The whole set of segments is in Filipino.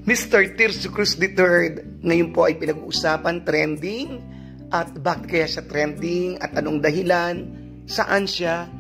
Mr. Tirso Cruz III, ngayon po ay pinag-uusapan, trending, at bakit kaya siya trending, at anong dahilan, saan siya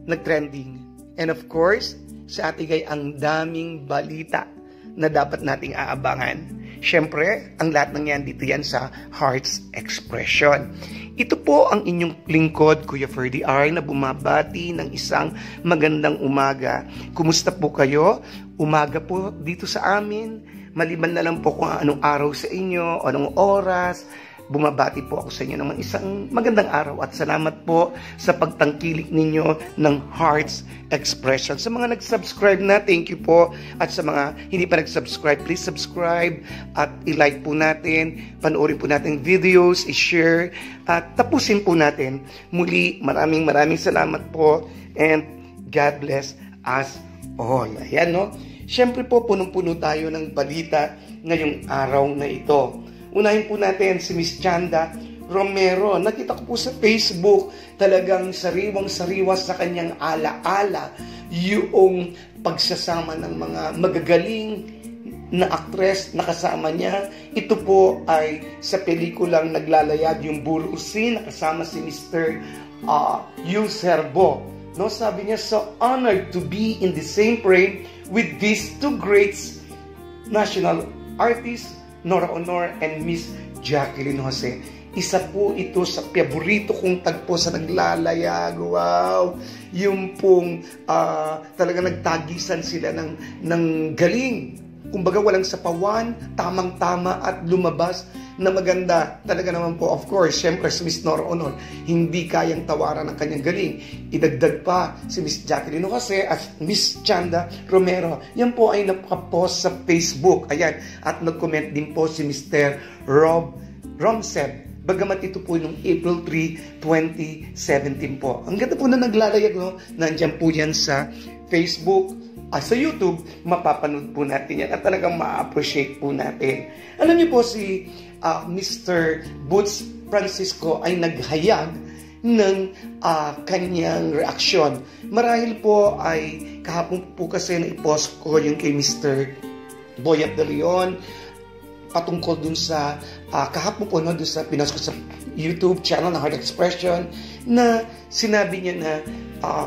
nag-trending. And of course, sa ating ay ang daming balita na dapat nating aabangan. Siyempre, ang lahat ng yan dito yan sa Heart's Expression. Ito po ang inyong lingkod, Kuya Ferdy R, na bumabati ng isang magandang umaga. Kumusta po kayo? Umaga po dito sa amin. Maliban na lang po kung anong araw sa inyo, anong oras. Bumabati po ako sa inyo ng isang magandang araw at salamat po sa pagtangkilik ninyo ng Heart's Expression. Sa mga nag-subscribe na, thank you po. At sa mga hindi pa nag-subscribe, please subscribe at i-like po natin, panoorin po natin videos, i-share at tapusin po natin. Muli, maraming salamat po and God bless us all. Ayan, no? Siyempre po, punong-puno tayo ng balita ngayong araw na ito. Unahin po natin si Miss Chanda Romero. Nakita ko po sa Facebook, talagang sariwang-sariwa sa kanyang ala-ala yung pagsasama ng mga magagaling na aktres na kasama niya. Ito po ay sa pelikulang Naglalayag yung Burusi, nakasama si Mr. Yul Serbo. No, sabi niya, so honored to be in the same frame with these two greats national artists, Nora Honor and Miss Jacqueline Jose. Isa po ito sa paborito kong tagpo sa Naglalayag. Wow! Yung pong talaga nagtagisan sila ng galing. Kumbaga walang sapawan, tamang-tama at lumabas na maganda. Talaga naman po, of course, syempre si Miss Nora Honor, hindi kayang tawaran ng kanyang galing. Idagdag pa si Miss Jacqueline Jose at Miss Chanda Romero. Yan po ay nakapost sa Facebook. Ayan. At nag-comment din po si Mr. Romseb. Bagamat ito po noong April 3, 2017 po. Ang ganda po na Naglalayag, no? Nandiyan po yan sa Facebook. Sa YouTube, mapapanood po natin yan at talagang ma-appreciate po natin. Alam niyo po si Mr. Boots Francisco ay naghayag ng kanyang reaksyon. Marahil po ay kahapon po kasi na-post ko yung kay Mr. Boyat de Leon patungkol dun sa kahapon po no, dun sa pinost ko sa YouTube channel na Heart Expression na sinabi niya na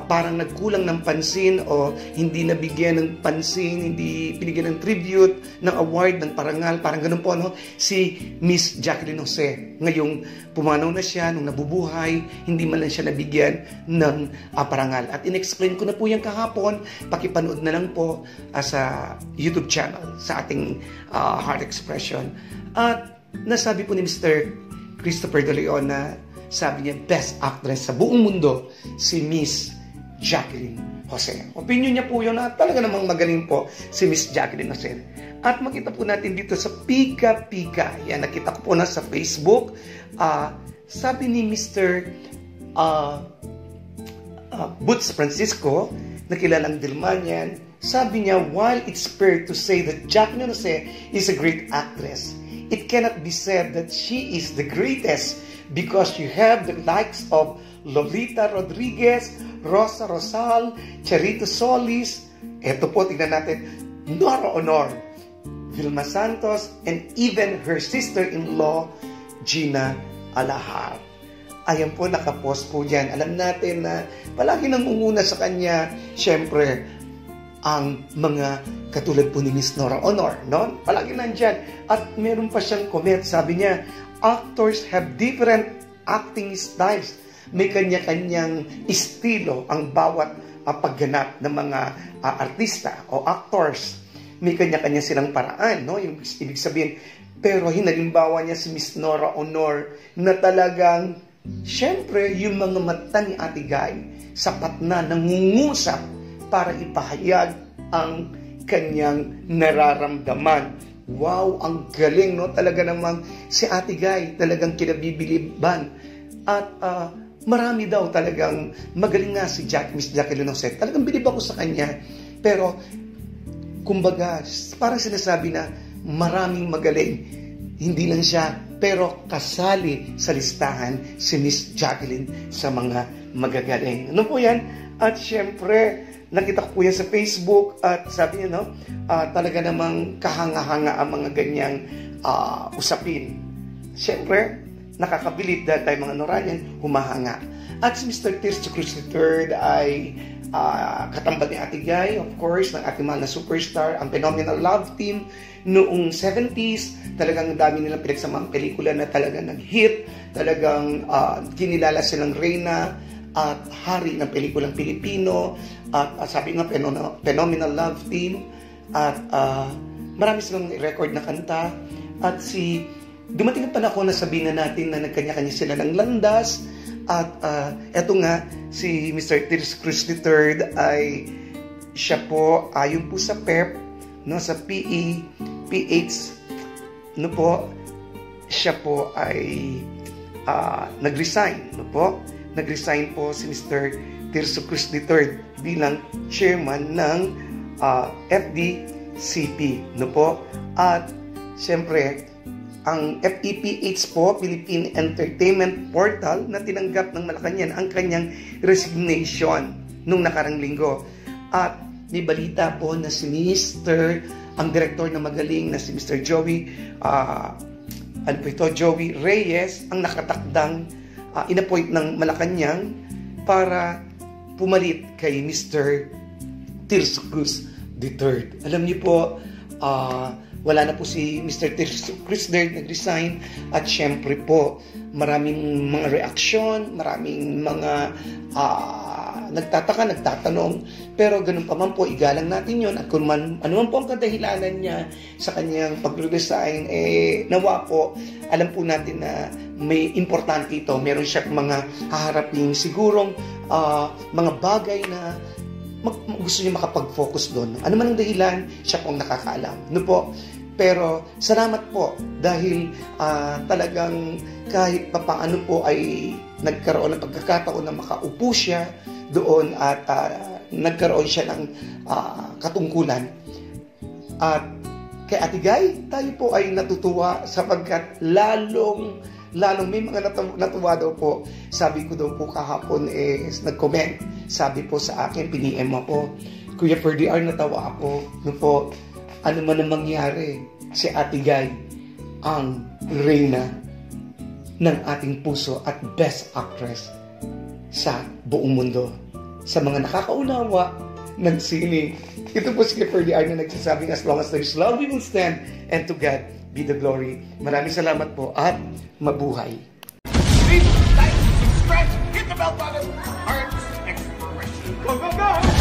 parang nagkulang ng pansin o hindi nabigyan ng pansin, hindi binigyan ng tribute, ng award, ng parangal, parang ganun po, no? Si Miss Jacqueline Jose. Ngayong pumanaw na siya, nung nabubuhay, hindi man lang siya nabigyan ng parangal. At in-explain ko na po yan kahapon, pakipanood na lang po sa YouTube channel, sa ating Heart Expression. At nasabi po ni Mr. Christopher De Leon na sabi niya, best actress sa buong mundo, si Miss Jacqueline Jose. Opinion niya po yun na talaga namang magaling po si Miss Jacqueline Jose. At makita po natin dito sa Pika Pika. Yan, nakita ko po na sa Facebook. Sabi ni Mr. Boots Francisco, na kilalang Dilmanian, sabi niya, while it's fair to say that Jacqueline Jose is a great actress, it cannot be said that she is the greatest because you have the likes of Lolita Rodriguez, Rosa Rosal, Charito Solis, eto po, tignan natin, Nora Honor, Vilma Santos, and even her sister-in-law, Gina Alahar. Ayan po, nakapost po dyan. Alam natin na palagi nangunguna sa kanya, syempre, ang mga katulad po ni Miss Nora Honor, no? Palagi nandyan. At meron pa siyang comment, sabi niya, actors have different acting styles. May kanya-kanyang estilo ang bawat pagganap ng mga artista o actors. May kanya-kanya silang paraan, no? Yung ibig sabihin, pero hinalimbawa niya si Miss Nora Honor na talagang, syempre, yung mga mata ni Ate Guy, sapat na nangungusap para ipahayag ang kanyang nararamdaman. Wow, ang galing, no? Talaga namang si Ate Guy talagang kinabibiliban. At marami daw talagang magaling nga si Miss Jacqueline Jose. Talagang bilib ako sa kanya. Pero, kumbaga, parang sinasabi na maraming magaling. Hindi lang siya, pero kasali sa listahan si Miss Jacqueline sa mga magagaling. Ano po yan? At syempre, nakita ko po yan sa Facebook at sabi niya, talaga namang kahanga-hanga ang mga ganyang usapin. Siyempre, nakakabilib dahil tayo mga Noranian, humahanga. At si Mr. Tirso Cruz III ay katambal ni Ate Guy, of course, ng ating mahal na superstar, ang Phenomenal Love Team noong 70s. Talagang dami nilang pinagsamang pelikula na talagang nag-hit, talagang kinilala silang reyna at hari ng pelikulang Pilipino, at sabi nga, Phenomenal Love Team, at marami silang record na kanta. At dumating ang panahon na sabihin na natin na nagkanya-kanya sila ng landas. At eto nga, si Mr. Tirso Cruz III ay siya po, ayon po sa PEP, no, sa PH, no po, siya po ay nag-resign, no po. Nag-resign po si Mr. Tirso Cruz III bilang chairman ng FDCP, no po. At siyempre, ang FEPH po, Philippine Entertainment Portal, na tinanggap ng Malacanang ang kanyang resignation nung nakarang linggo. At may balita po na si ang direktor na magaling na si Mr. Joey Reyes, ang nakatakdang inappoint ng Malacanang para pumalit kay Mr. Tirso Cruz III. Alam niyo po, wala na po si Mr. Tirso Cruz III, nag-resign, at syempre po, maraming mga reaksyon, maraming mga nagtataka, nagtatanong, pero ganun pa man po, igalang natin yon. At kung ano man po ang kadahilanan niya sa kanyang pag-resign, nawa po, alam po natin na may importante ito. Meron siya mga haharapin sigurong mga bagay na gusto niya makapag-focus doon. Ano man ang dahilan, siya pong nakakaalam. No po? Pero salamat po dahil talagang kahit papaano po ay nagkaroon ng pagkakataon na makaupo siya doon at nagkaroon siya ng katungkulan. At kay Ate Guy, tayo po ay natutuwa sapagkat lalong may mga natuwa daw po. Sabi ko daw po kahapon, nag-comment. Sabi po sa akin, piniem mo po, Kuya Ferdy R, natawa ako. No po, ano man ang mangyari, si Ate Guy ang reyna ng ating puso at best actress sa buong mundo. Sa mga nakakaunawa ng sine. Ito po si Kuya Ferdy R na nagsasabing, as long as there is love, we will stand, and to God be the glory. Maraming salamat po at mabuhay. Please like, subscribe, hit the bell button, Arts Exploration. Go, go, go!